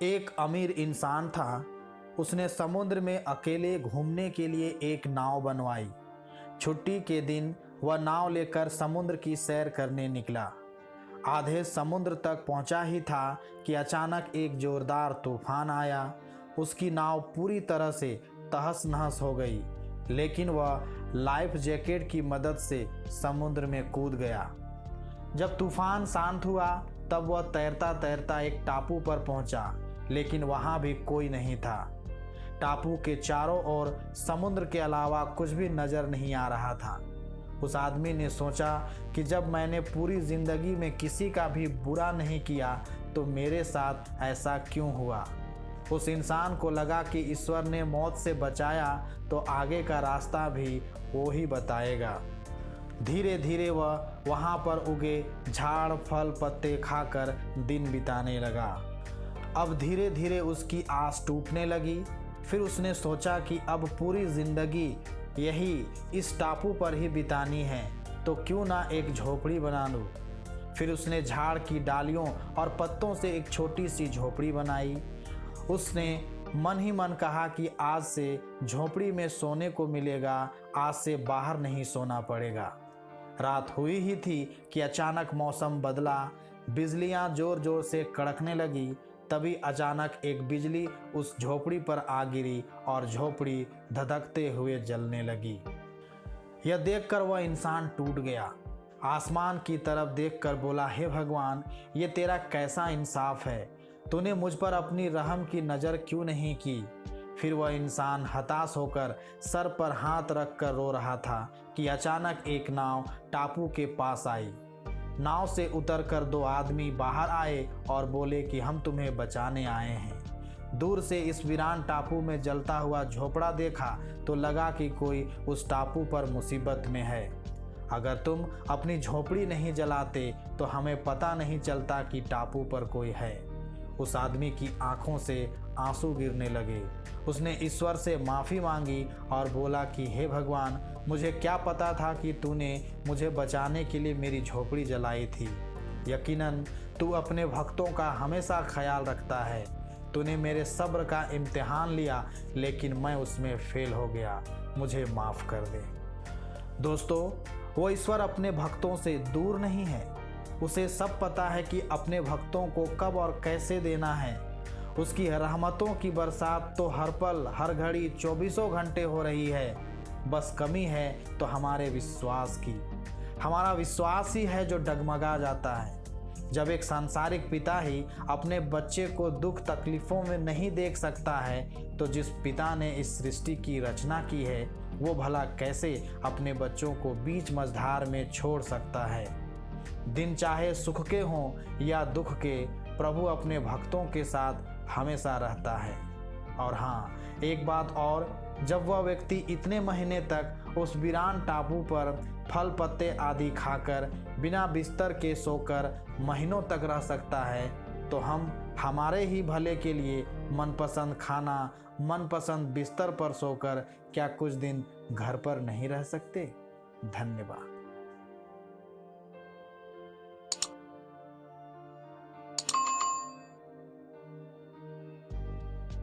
एक अमीर इंसान था। उसने समुद्र में अकेले घूमने के लिए एक नाव बनवाई। छुट्टी के दिन वह नाव लेकर समुद्र की सैर करने निकला। आधे समुद्र तक पहुंचा ही था कि अचानक एक जोरदार तूफान आया। उसकी नाव पूरी तरह से तहस नहस हो गई, लेकिन वह लाइफ जैकेट की मदद से समुद्र में कूद गया। जब तूफान शांत हुआ तब वह तैरता तैरता एक टापू पर पहुंचा, लेकिन वहां भी कोई नहीं था। टापू के चारों ओर समुद्र के अलावा कुछ भी नजर नहीं आ रहा था। उस आदमी ने सोचा कि जब मैंने पूरी जिंदगी में किसी का भी बुरा नहीं किया तो मेरे साथ ऐसा क्यों हुआ। उस इंसान को लगा कि ईश्वर ने मौत से बचाया तो आगे का रास्ता भी वो ही बताएगा। धीरे धीरे वह वहाँ पर उगे झाड़ फल पत्ते खाकर दिन बिताने लगा। अब धीरे धीरे उसकी आस टूटने लगी। फिर उसने सोचा कि अब पूरी जिंदगी यही इस टापू पर ही बितानी है, तो क्यों ना एक झोपड़ी बना लूं। फिर उसने झाड़ की डालियों और पत्तों से एक छोटी सी झोपड़ी बनाई। उसने मन ही मन कहा कि आज से झोपड़ी में सोने को मिलेगा, आज से बाहर नहीं सोना पड़ेगा। रात हुई ही थी कि अचानक मौसम बदला। बिजलियां जोर जोर से कड़कने लगी। तभी अचानक एक बिजली उस झोपड़ी पर आ गिरी और झोपड़ी धधकते हुए जलने लगी। यह देखकर वह इंसान टूट गया। आसमान की तरफ देखकर बोला, हे भगवान, ये तेरा कैसा इंसाफ है। तूने मुझ पर अपनी रहम की नज़र क्यों नहीं की। फिर वह इंसान हताश होकर सर पर हाथ रखकर रो रहा था कि अचानक एक नाव टापू के पास आई। नाव से उतरकर दो आदमी बाहर आए और बोले कि हम तुम्हें बचाने आए हैं। दूर से इस वीरान टापू में जलता हुआ झोपड़ा देखा तो लगा कि कोई उस टापू पर मुसीबत में है। अगर तुम अपनी झोपड़ी नहीं जलाते तो हमें पता नहीं चलता कि टापू पर कोई है। उस आदमी की आंखों से आंसू गिरने लगे। उसने ईश्वर से माफ़ी मांगी और बोला कि हे भगवान, मुझे क्या पता था कि तूने मुझे बचाने के लिए मेरी झोपड़ी जलाई थी। यकीनन तू अपने भक्तों का हमेशा ख्याल रखता है। तूने मेरे सब्र का इम्तिहान लिया, लेकिन मैं उसमें फेल हो गया। मुझे माफ़ कर दे। दोस्तों, वो ईश्वर अपने भक्तों से दूर नहीं है। उसे सब पता है कि अपने भक्तों को कब और कैसे देना है। उसकी रहमतों की बरसात तो हर पल हर घड़ी 24 घंटे हो रही है। बस कमी है तो हमारे विश्वास की। हमारा विश्वास ही है जो डगमगा जाता है। जब एक सांसारिक पिता ही अपने बच्चे को दुख तकलीफ़ों में नहीं देख सकता है, तो जिस पिता ने इस सृष्टि की रचना की है वो भला कैसे अपने बच्चों को बीच मझधार में छोड़ सकता है। दिन चाहे सुख के हों या दुख के, प्रभु अपने भक्तों के साथ हमेशा रहता है। और हाँ, एक बात और, जब वह व्यक्ति इतने महीने तक उस वीरान टापू पर फल पत्ते आदि खाकर बिना बिस्तर के सोकर महीनों तक रह सकता है, तो हम हमारे ही भले के लिए मनपसंद खाना, मनपसंद बिस्तर पर सोकर क्या कुछ दिन घर पर नहीं रह सकते। धन्यवाद।